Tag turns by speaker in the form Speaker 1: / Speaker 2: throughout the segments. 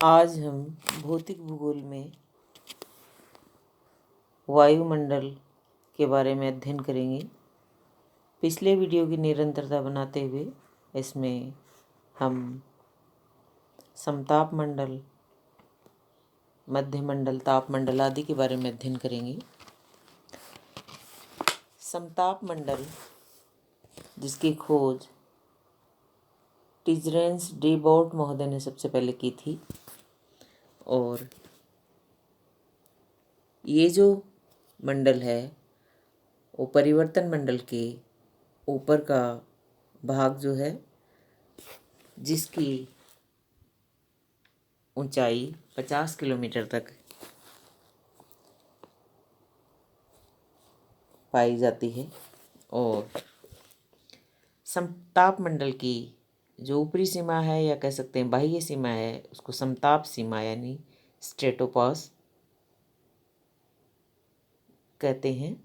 Speaker 1: आज हम भौतिक भूगोल में वायुमंडल के बारे में अध्ययन करेंगे। पिछले वीडियो की निरंतरता बनाते हुए इसमें हम समताप मंडल, मध्यमंडल, तापमंडल आदि के बारे में अध्ययन करेंगे। समताप मंडल, जिसकी खोज टिजरेंस डी बोर्ट महोदय ने सबसे पहले की थी, और ये जो मंडल है वो परिवर्तन मंडल के ऊपर का भाग जो है, जिसकी ऊंचाई 50 किलोमीटर तक पाई जाती है, और समताप मंडल की जो ऊपरी सीमा है या कह सकते हैं बाह्य सीमा है, उसको समताप सीमा यानी स्ट्रेटोपास कहते हैं।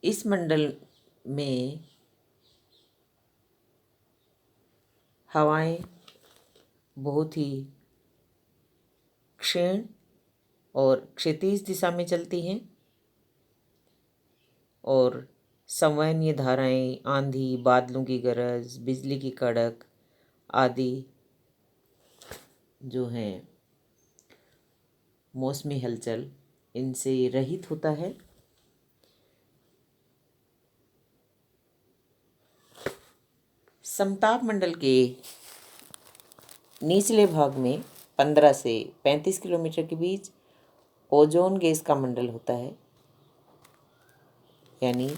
Speaker 1: इस मंडल में हवाएं बहुत ही क्षीण और क्षैतिज दिशा में चलती हैं, और संवहनीय धाराएं, आंधी, बादलों की गरज, बिजली की कड़क आदि जो हैं मौसमी हलचल, इनसे रहित होता है। समताप मंडल के निचले भाग में 15 से 35 किलोमीटर के बीच ओजोन गैस का मंडल होता है, यानी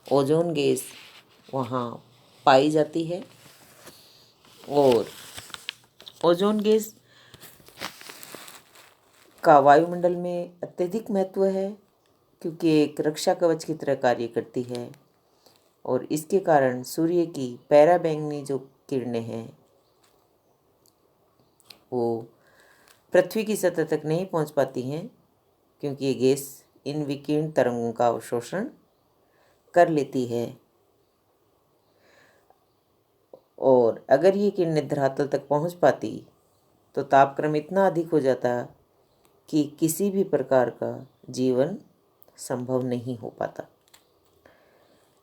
Speaker 1: ओजोन गैस वहाँ पाई जाती है। और ओजोन गैस का वायुमंडल में अत्यधिक महत्व है, क्योंकि एक रक्षा कवच की तरह कार्य करती है, और इसके कारण सूर्य की पराबैंगनी जो किरणें हैं वो पृथ्वी की सतह तक नहीं पहुंच पाती हैं, क्योंकि ये गैस इन विकिरण तरंगों का अवशोषण कर लेती है। और अगर ये किरणें धरातल तक पहुंच पाती तो तापक्रम इतना अधिक हो जाता कि किसी भी प्रकार का जीवन संभव नहीं हो पाता।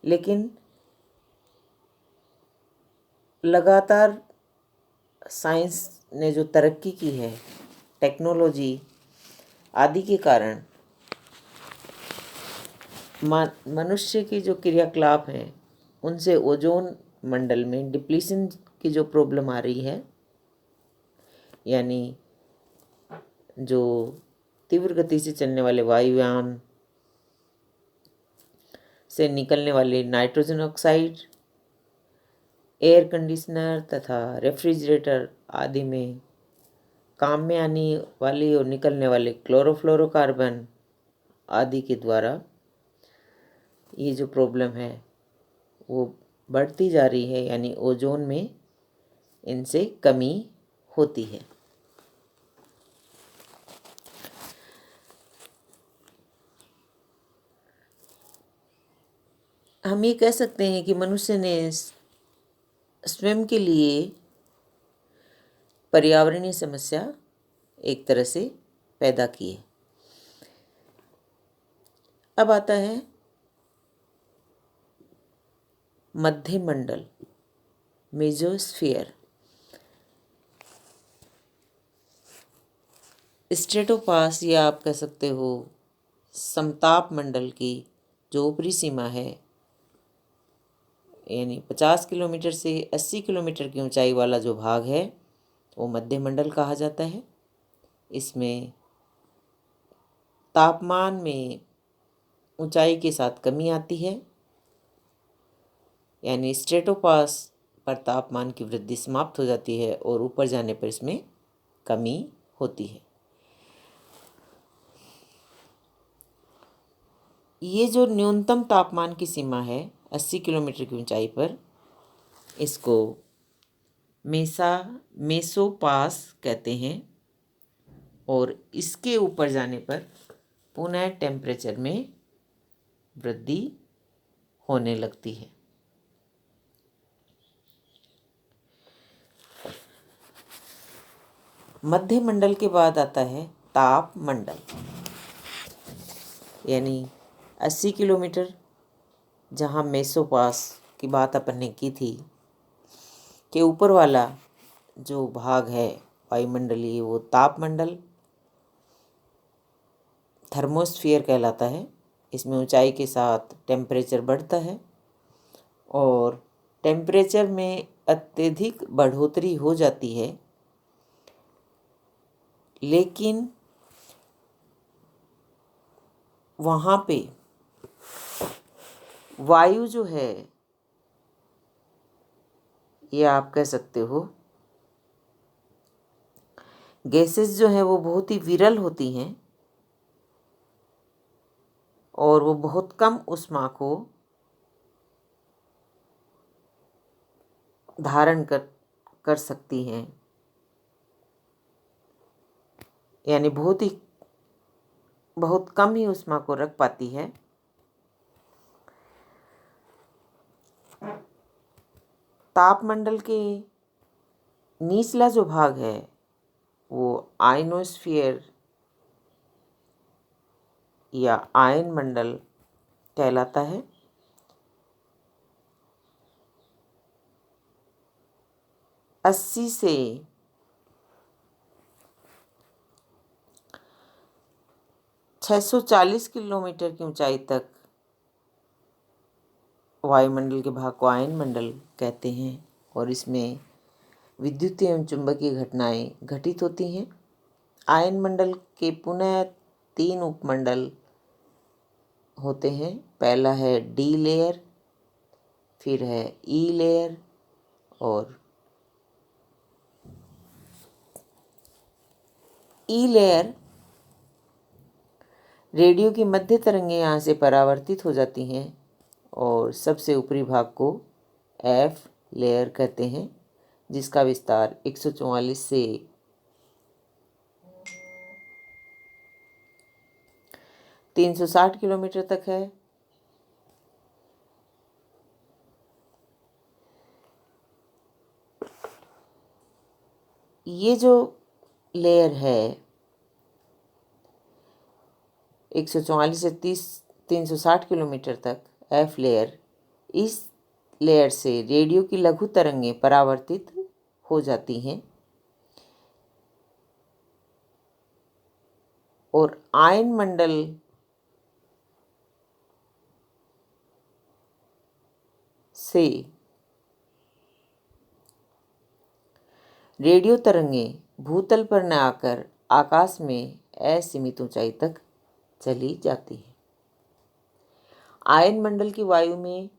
Speaker 1: लेकिन लगातार साइंस ने जो तरक्की की है, टेक्नोलॉजी आदि के कारण मनुष्य की जो क्रियाकलाप हैं उनसे ओजोन मंडल में डिप्लीशन की जो प्रॉब्लम आ रही है, यानी जो तीव्र गति से चलने वाले वायुयान से निकलने वाले नाइट्रोजन ऑक्साइड, एयर कंडीशनर तथा रेफ्रिजरेटर आदि में काम में आने वाली और निकलने वाले क्लोरोफ्लोरोकार्बन आदि के द्वारा ये जो प्रॉब्लम है वो बढ़ती जा रही है, यानी ओजोन में इनसे कमी होती है। हम ये कह सकते हैं कि मनुष्य ने स्वयं के लिए पर्यावरणीय समस्या एक तरह से पैदा की है। अब आता है मध्यमंडल, मेसोस्फीयर। स्ट्रेटोपास या आप कह सकते हो समताप मंडल की जो ऊपरी सीमा है, यानी 50 किलोमीटर से 80 किलोमीटर की ऊंचाई वाला जो भाग है वो मध्यमंडल कहा जाता है। इसमें तापमान में ऊंचाई के साथ कमी आती है, यानी स्ट्रेटोपास पर तापमान की वृद्धि समाप्त हो जाती है और ऊपर जाने पर इसमें कमी होती है। ये जो न्यूनतम तापमान की सीमा है 80 किलोमीटर की ऊंचाई पर, इसको मेसोपास कहते हैं, और इसके ऊपर जाने पर पुनः टेम्परेचर में वृद्धि होने लगती है। मध्य मंडल के बाद आता है ताप मंडल, यानी 80 किलोमीटर, जहाँ मेसोपास की बात अपन ने की थी, के ऊपर वाला जो भाग है वायुमंडलीय वो तापमंडल थर्मोस्फियर कहलाता है। इसमें ऊंचाई के साथ टेम्परेचर बढ़ता है और टेम्परेचर में अत्यधिक बढ़ोतरी हो जाती है, लेकिन वहाँ पे वायु जो है, ये आप कह सकते हो गैसेस जो है वो बहुत ही विरल होती हैं और वो बहुत कम ऊष्मा को धारण कर सकती हैं, यानी बहुत कम ही ऊष्मा को रख पाती है। तापमंडल के निचला जो भाग है वो आयनोस्फीयर या आयन मंडल कहलाता है। अस्सी से 640 किलोमीटर की ऊंचाई तक वायुमंडल के भाग को आयन मंडल कहते हैं और इसमें विद्युतीय एवं चुंबकीय घटनाएं घटित होती हैं। आयन मंडल के पुनः 3 उपमंडल होते हैं। पहला है डी लेयर, फिर है ई लेयर और ई लेयर। रेडियो की मध्य तरंगें यहाँ से परावर्तित हो जाती हैं और सबसे ऊपरी भाग को एफ लेयर कहते हैं, जिसका विस्तार 144 से 360 किलोमीटर तक है। ये जो लेयर है 144 से 360 किलोमीटर तक, एफ लेयर, इस लेयर से रेडियो की लघु तरंगें परावर्तित हो जाती हैं और आयन मंडल से रेडियो तरंगें भूतल पर न आकर आकाश में असीमित ऊंचाई तक चली जाती है। आयन मंडल की वायु में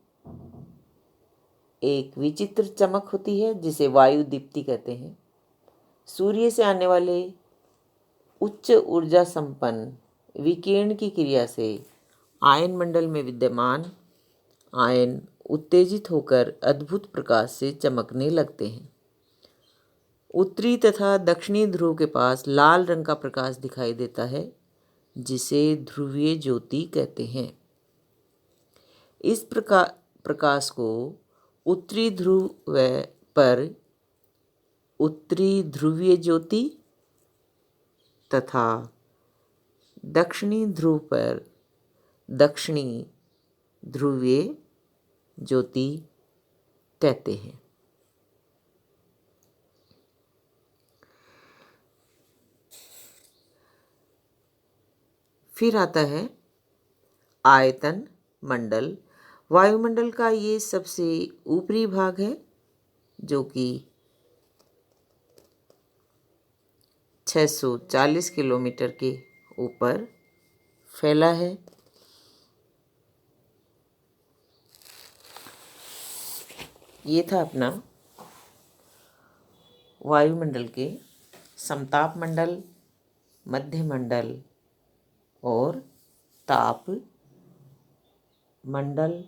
Speaker 1: एक विचित्र चमक होती है जिसे वायु दीप्ति कहते हैं। सूर्य से आने वाले उच्च ऊर्जा संपन्न विकिरण की क्रिया से आयन मंडल में विद्यमान आयन उत्तेजित होकर अद्भुत प्रकाश से चमकने लगते हैं। उत्तरी तथा दक्षिणी ध्रुव के पास लाल रंग का प्रकाश दिखाई देता है, जिसे ध्रुवीय ज्योति कहते हैं। इस प्रकाश को उत्तरी ध्रुव पर उत्तरी ध्रुवीय ज्योति तथा दक्षिणी ध्रुव पर दक्षिणी ध्रुवीय ज्योति कहते हैं। फिर आता है आयतन मंडल। वायुमंडल का ये सबसे ऊपरी भाग है जो कि 640 किलोमीटर के ऊपर फैला है। ये था अपना वायुमंडल के समताप मंडल, मध्य मंडल और ताप मंडल